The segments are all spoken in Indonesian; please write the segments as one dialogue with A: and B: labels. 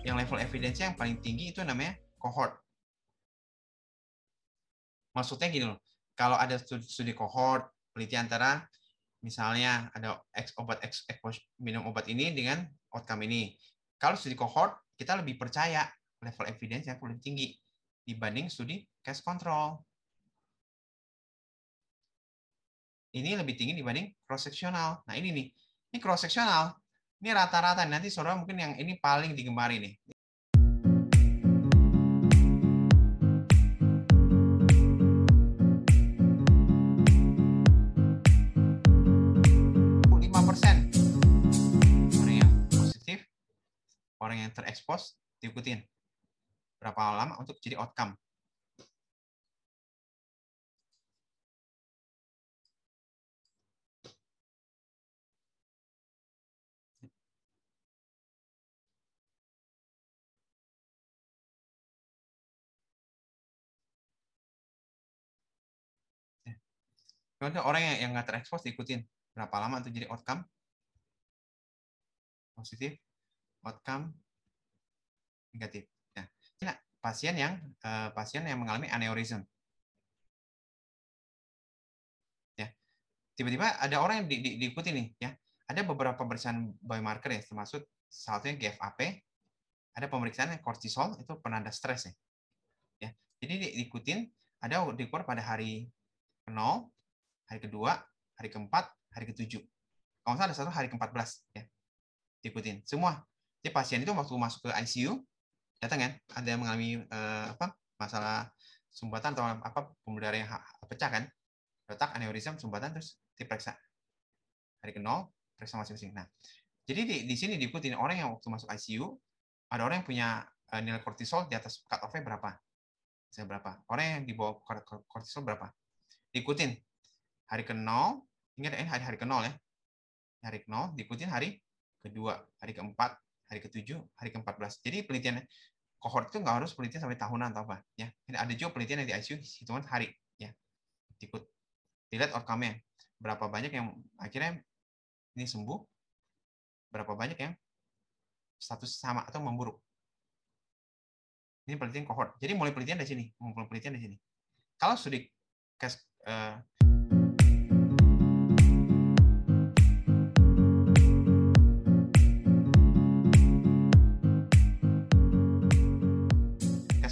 A: yang level evidence yang paling tinggi itu namanya cohort. Maksudnya gini loh, kalau ada studi cohort, penelitian antara misalnya ada minum obat ini dengan outcome ini. Kalau studi cohort, kita lebih percaya level evidence yang lebih tinggi dibanding studi case control. Ini lebih tinggi dibanding cross sectional. Nah, ini nih. Ini cross sectional. Ini rata-rata. Nanti saudara mungkin yang ini paling digemari nih. Orang yang positif, orang yang terekspos diikutin. Berapa lama untuk jadi outcome. Contoh orang yang nggak terekspos diikutin. Berapa lama untuk jadi outcome? Positif, outcome, negatif. Nah, ini pasien yang mengalami aneurism. Ya, tiba-tiba ada orang yang diikuti nih, ya. Ada beberapa pemeriksaan biomarker ya, termasuk salah satunya GFAP. Ada pemeriksaan kortisol itu penanda stres ya. Ya, jadi diikutin. Ada diukur pada hari ke-0, hari kedua, hari keempat, hari ke-7. Kalau nggak salah ada satu hari ke-14 ya. Diikutin semua. Jadi pasien itu waktu masuk ke ICU datang kan, ada yang mengalami masalah sumbatan atau pembuluh darah yang pecah kan, retak, aneurism, sumbatan, terus diperiksa hari ke-0, periksa masing-masing. Nah, jadi di sini diikutin orang yang waktu masuk ICU, ada orang yang punya nilai kortisol di atas cut off-nya berapa, orang yang di bawah kortisol berapa, diikutin hari ke-0, ingat hari ke-0 ya, hari ke-0 diikutin hari kedua, hari keempat, hari ke-7, hari ke-14. Jadi penelitian cohort itu nggak harus penelitian sampai tahunan atau apa ya. Ada juga penelitian yang di ICU hitungan hari ya. Ikut dilihat outcome-nya. Berapa banyak yang akhirnya ini sembuh, berapa banyak yang status sama atau memburuk. Ini penelitian cohort. Jadi mulai penelitian dari sini, Kalau studi case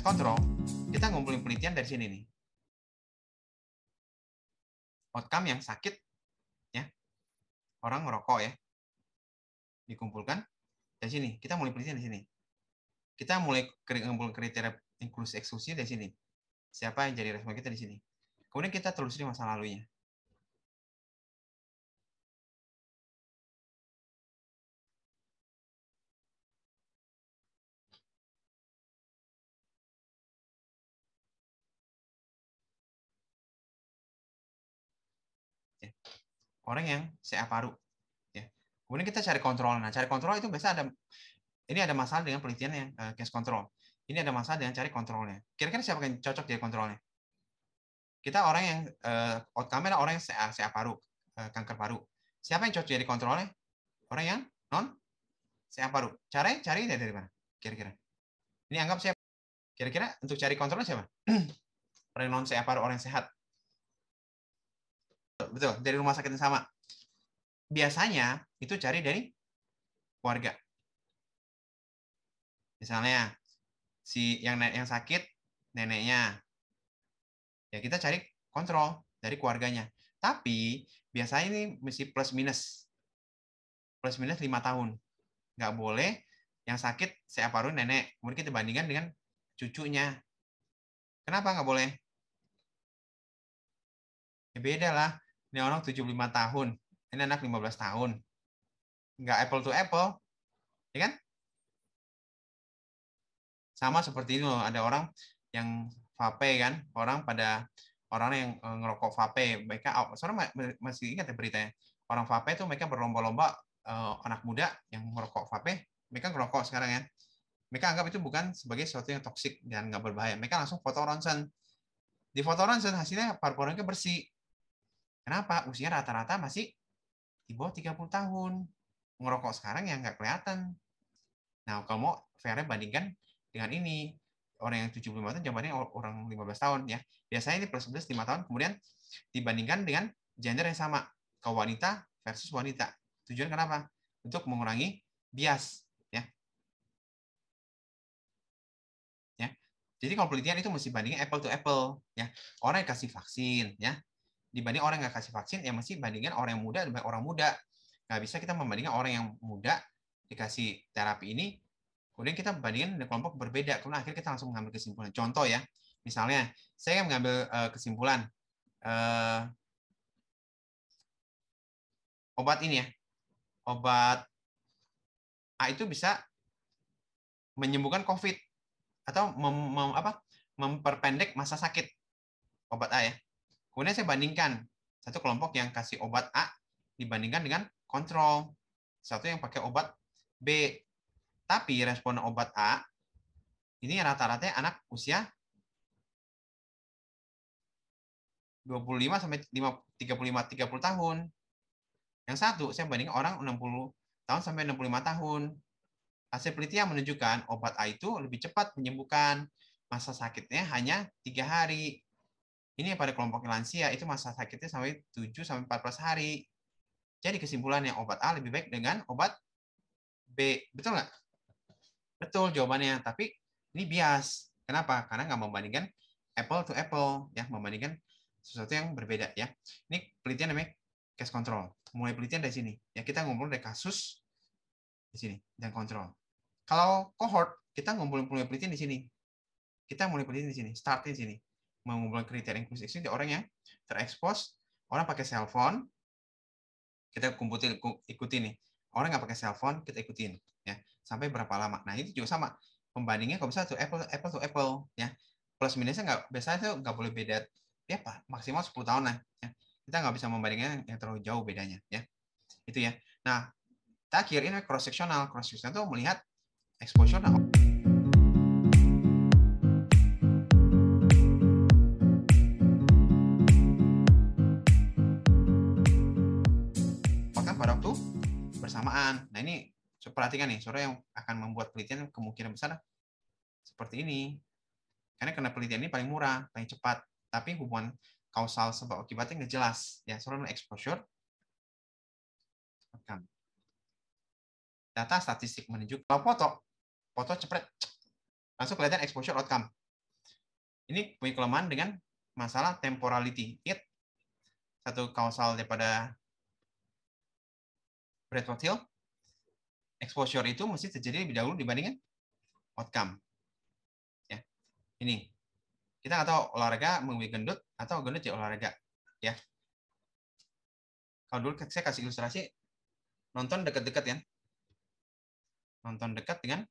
A: control, kita ngumpulin penelitian dari sini nih. Outcome yang sakit, ya, orang merokok ya, dikumpulkan dari sini. Kita mulai penelitian di sini. Kita mulai ngumpulin kriteria inklusi eksklusi dari sini. Siapa yang jadi respon kita di sini. Kemudian kita telusuri masa lalunya. Orang yang CA paru. Ya. Kemudian kita cari kontrol. Nah, cari kontrol itu biasa ini ada masalah dengan penelitian yang case control. Ini ada masalah dengan cari kontrolnya. Kira-kira siapa yang cocok jadi kontrolnya? Kita orang yang outcome-nya orang yang CA paru, kanker paru. Siapa yang cocok jadi kontrolnya? Orang yang non CA paru. Cari dari mana? Kira-kira. Ini anggap siapa? Kira-kira untuk cari kontrolnya siapa? Orang non CA paru, orang yang sehat. Betul, dari rumah sakit yang sama. Biasanya itu cari dari keluarga. Misalnya si yang sakit neneknya, ya kita cari kontrol dari keluarganya. Tapi biasanya ini mesti plus minus 5 tahun. Nggak boleh yang sakit CA paru nenek, kemudian kita bandingkan dengan cucunya. Kenapa nggak boleh? Ya beda lah. Ini orang 75 tahun, ini anak 15 tahun. Nggak apple to apple, ya kan? Sama seperti ini loh, ada orang yang vape kan, orang yang ngerokok vape, mereka soalnya masih ingat ya beritanya, orang vape itu mereka berlomba-lomba, anak muda yang merokok vape, mereka ngerokok sekarang ya, mereka anggap itu bukan sebagai sesuatu yang toksik dan nggak berbahaya, mereka langsung foto ronsen, di foto ronsen hasilnya paru-parunya bersih. Kenapa? Usia rata-rata masih di bawah 30 tahun, ngerokok sekarang yang nggak kelihatan. Nah, kalau mau VR-nya bandingkan dengan ini. Orang yang 75 tahun jawabannya orang 15 tahun ya. Biasanya ini plus 11 5 tahun, kemudian dibandingkan dengan gender yang sama, kaum wanita versus wanita. Tujuan kenapa? Untuk mengurangi bias ya. Ya. Jadi kalau penelitian itu mesti bandingin apple to apple ya. Orang yang kasih vaksin ya, dibanding orang yang nggak kasih vaksin, ya mesti bandingkan orang yang muda dengan orang muda. Nggak bisa kita membandingkan orang yang muda dikasih terapi ini, kemudian kita bandingkan dengan kelompok berbeda, kemudian akhirnya kita langsung mengambil kesimpulan. Contoh ya, misalnya saya mengambil kesimpulan obat ini ya, obat A itu bisa menyembuhkan COVID atau memperpendek masa sakit, obat A ya. Kemudian saya bandingkan satu kelompok yang kasih obat A dibandingkan dengan kontrol, satu yang pakai obat B. Tapi respon obat A ini rata-rata anak usia 25 sampai 30 tahun. Yang satu saya bandingkan orang 60 tahun sampai 65 tahun. Hasil penelitian menunjukkan obat A itu lebih cepat menyembuhkan, masa sakitnya hanya 3 hari. Ini pada kelompok lansia itu masa sakitnya sampai 7 sampai 14 hari. Jadi kesimpulannya obat A lebih baik dengan obat B. Betul nggak? Betul jawabannya, tapi ini bias. Kenapa? Karena nggak membandingkan apple to apple, ya, membandingkan sesuatu yang berbeda, ya. Ini penelitian namanya case control. Mulai penelitian dari sini, ya, kita ngumpul dari kasus di sini dan kontrol. Kalau cohort, kita ngumpulin penelitian di sini. Kita mulai penelitian di sini, start di sini. Mengumpulkan kriteria inklusi ekstrim di orang yang terekspos, orang pakai cellphone, kita ikutin nih. Orang nggak pakai cellphone, kita ikutin, ya, sampai berapa lama. Nah, itu juga sama. Pembandingnya kalau bisa tuh apple to apple, ya. Plus minusnya nggak, biasanya tuh nggak boleh beda, ya, maksimal 10 tahun lah, ya. Kita nggak bisa membandingkan yang terlalu jauh bedanya, ya. Itu ya. Nah, terakhir ini cross sectional. Cross sectional itu melihat exposure. Pada waktu bersamaan. Nah, ini perhatikan nih, saudara yang akan membuat penelitian kemungkinan besar seperti ini. Karena penelitian ini paling murah, paling cepat, tapi hubungan kausal sebab akibatnya nggak jelas. Ya, saudara exposure. Data statistik menunjukkan kalau foto cepet, langsung kelihatan exposure outcome. Ini punya kelemahan dengan masalah temporality. Ingat satu kausal daripada Bradford Hill, exposure itu mesti terjadi lebih dahulu dibandingkan outcome. Ya, ini kita nggak tahu olahraga memilih gendut atau gendut ya olahraga. Ya, kalau dulu saya kasih ilustrasi, nonton dekat-dekat ya, nonton dekat dengan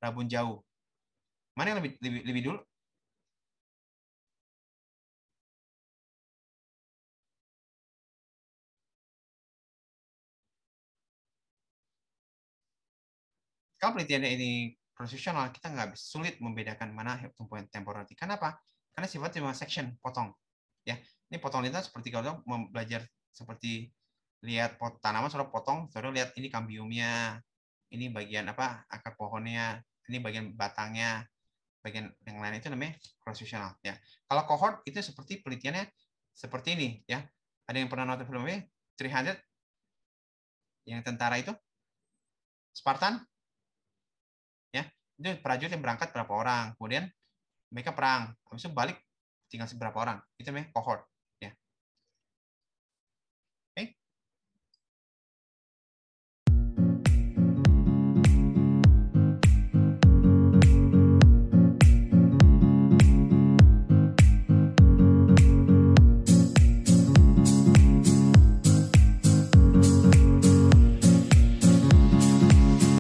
A: rabun jauh. Mana yang lebih dulu? Kalau penelitian ini profesional, kita nggak sulit membedakan mana tumpuan temporality. Kenapa? Karena sifatnya cuma section, potong. Ya, ini potong lintas seperti kalau belajar seperti lihat tanaman, saudara potong, saudara lihat ini kambiumnya, ini bagian apa akar pohonnya, ini bagian batangnya, bagian yang lain itu namanya cross sectional. Ya, kalau cohort itu seperti penelitiannya seperti ini. Ya, ada yang pernah nonton filmnya 300 yang tentara itu, Spartan? Itu prajurit yang berangkat berapa orang, kemudian mereka perang, habis itu balik tinggal seberapa orang, itu namanya cohort.